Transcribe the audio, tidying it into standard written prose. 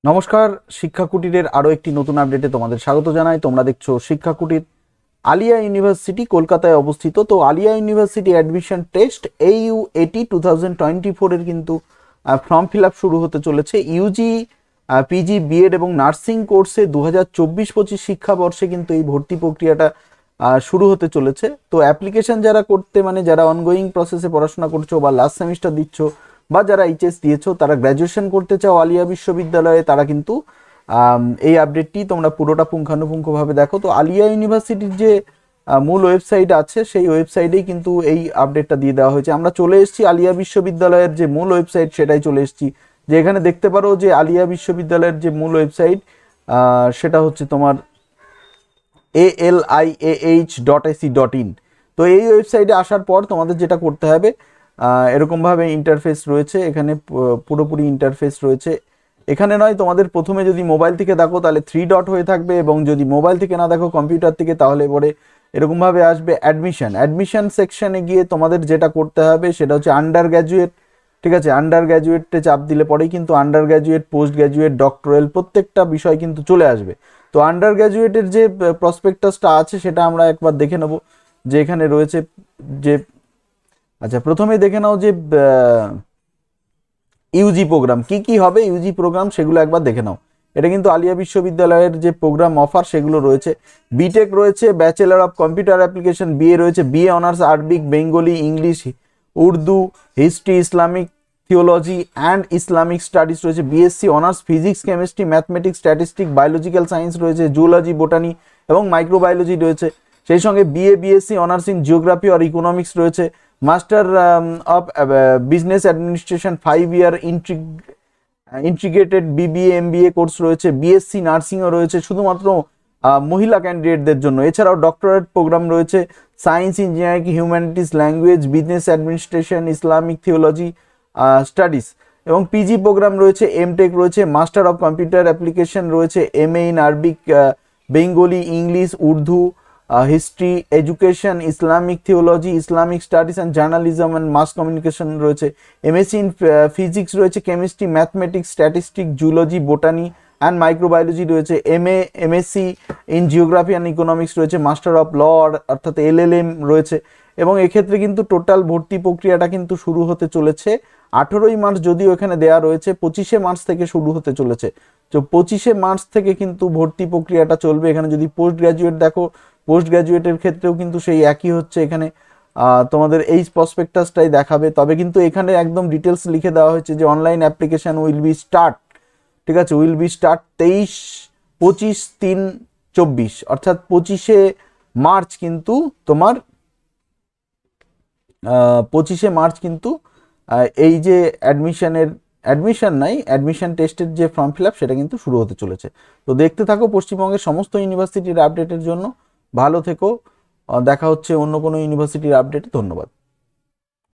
নমস্কার, শিক্ষা কুটিরের আরো একটি নতুন আপডেটে তোমাদের স্বাগত জানাই। তোমরা দেখছো শিক্ষা কুটির। আলিয়া ইউনিভার্সিটি কলকাতায় অবস্থিত। তো Alia university admission test AU80 2024 এর কিন্তু ফর্ম ফিল আপ শুরু হতে চলেছে। ইউজি, পিজি, বিএড এবং নার্সিং কোর্সে 2024-25 শিক্ষাবর্ষে কিন্তু এই ভর্তি প্রক্রিয়াটা শুরু হতে চলেছে। তো অ্যাপ্লিকেশন যারা করতে মানে যারা অনগোয়িং প্রসেসে পড়াশোনা করছো বা লাস্ট সেমিস্টার দিচ্ছ বা যারা এইচএস দিয়েছো, তারা গ্র্যাজুয়েশন করতে চাও আলিয়া বিশ্ববিদ্যালয়ে, তারা কিন্তু এই আপডেটটি তোমরা পুরোটা পুঙ্খানুপুঙ্খভাবে দেখো। তো আলিয়া ইউনিভার্সিটির যে মূল ওয়েবসাইট আছে সেই ওয়েবসাইটেই কিন্তু এই আপডেটটা দিয়ে দেওয়া হয়েছে। আমরা চলে এসেছি আলিয়া বিশ্ববিদ্যালয়ের যে মূল ওয়েবসাইট, সেটাই চলে এসেছি। যে এখানে দেখতে পারো যে আলিয়া বিশ্ববিদ্যালয়ের যে মূল ওয়েবসাইট সেটা হচ্ছে তোমার aliah.ac.in। তো এই ওয়েবসাইটে আসার পর তোমাদের যেটা করতে হবে, এরকমভাবে ইন্টারফেস রয়েছে। এখানে পুরোপুরি ইন্টারফেস রয়েছে। এখানে নয়, তোমাদের প্রথমে যদি মোবাইল থেকে দেখো তাহলে 3 ডট হয়ে থাকবে, এবং যদি মোবাইল থেকে না দেখো কম্পিউটার থেকে, তাহলে পরে এরকমভাবে আসবে অ্যাডমিশন সেকশনে গিয়ে তোমাদের যেটা করতে হবে সেটা হচ্ছে আন্ডার গ্র্যাজুয়েট। ঠিক আছে, আন্ডার গ্র্যাজুয়েটে চাপ দিলে পরেই কিন্তু under graduate, post graduate, doctoral প্রত্যেকটা বিষয় কিন্তু চলে আসবে। তো আন্ডার গ্র্যাজুয়েটের যে প্রসপেক্টাসটা আছে সেটা আমরা একবার দেখে নেব, যে এখানে রয়েছে যে আচ্ছা প্রথমে দেখে নাও যে ইউজি প্রোগ্রাম কি কি হবে, ইউজি প্রোগ্রাম সেগুলো একবার দেখে নাও। এটা কিন্তু আলিয়া বিশ্ববিদ্যালয়ের যে প্রোগ্রাম অফার সেগুলো রয়েছে। বিটেক রয়েছে, bachelor of computer application, BA রয়েছে, BA honours Arabic, Bengali, English, Urdu, history, Islamic theology and Islamic studies রয়েছে, BSc honours physics, chemistry, mathematics, statistic, biological science রয়েছে, জুলজি, বোটানি এবং মাইক্রোবায়োলজি রয়েছে। সেই সঙ্গে BA, BSc honours in geography আর economics রয়েছে, master of business administration 5 year integrated BBA MBA course রয়েছে, BSc নার্সিংও রয়েছে শুধুমাত্র মহিলা ক্যান্ডিডেটদের জন্য। এছাড়াও ডক্টরেট প্রোগ্রাম রয়েছে, science, engineering, humanities, language, business administration, Islamic theology studies, এবং পিজি প্রোগ্রাম রয়েছে, এমটেক রয়েছে, মাস্টার অফ কম্পিউটার অ্যাপ্লিকেশন রয়েছে, MA in Arabic, Bengali, English, Urdu, history, education, Islamic theology, Islamic studies and journalism and mass communication রয়েছে, MSc in physics রয়েছে, chemistry, mathematics, statistic, zoology, botany and microbiology রয়েছে, MSc in geography and economics রয়েছে, master of law অর্থাৎ LLM রয়েছে। এবং এক্ষেত্রে কিন্তু total ভর্তি প্রক্রিয়াটা কিন্তু শুরু হতে চলেছে 18ই মার্চ, যদিও এখানে দেয়া রয়েছে 25শে মার্চ থেকে শুরু হতে চলেছে। তো 25শে মার্চ থেকে কিন্তু ভর্তি প্রক্রিয়াটা চলবে। এখানে যদি পোস্ট গ্র্যাজুয়েট দেখো, পোস্ট গ্র্যাজুয়েটের ক্ষেত্রেও কিন্তু সেই একই হচ্ছে। এখানে তোমাদের এই প্রসপেক্টাসটাই দেখাবে, তবে কিন্তু এখানে একদম ডিটেলস লিখে দেওয়া হয়েছে যে online application will be start. ঠিক আছে, উইল বি স্টার্ট 25-3-24, অর্থাৎ 25শে মার্চ কিন্তু তোমার 25শে মার্চ কিন্তু এই যে অ্যাডমিশন টেস্টের যে ফর্ম ফিল আপ সেটা কিন্তু শুরু হতে চলেছে। তো দেখতে থাকো পশ্চিমবঙ্গের সমস্ত ইউনিভার্সিটির আপডেটের জন্য। ভালো থেকো, দেখা হচ্ছে অন্য কোনো ইউনিভার্সিটির আপডেটে। ধন্যবাদ।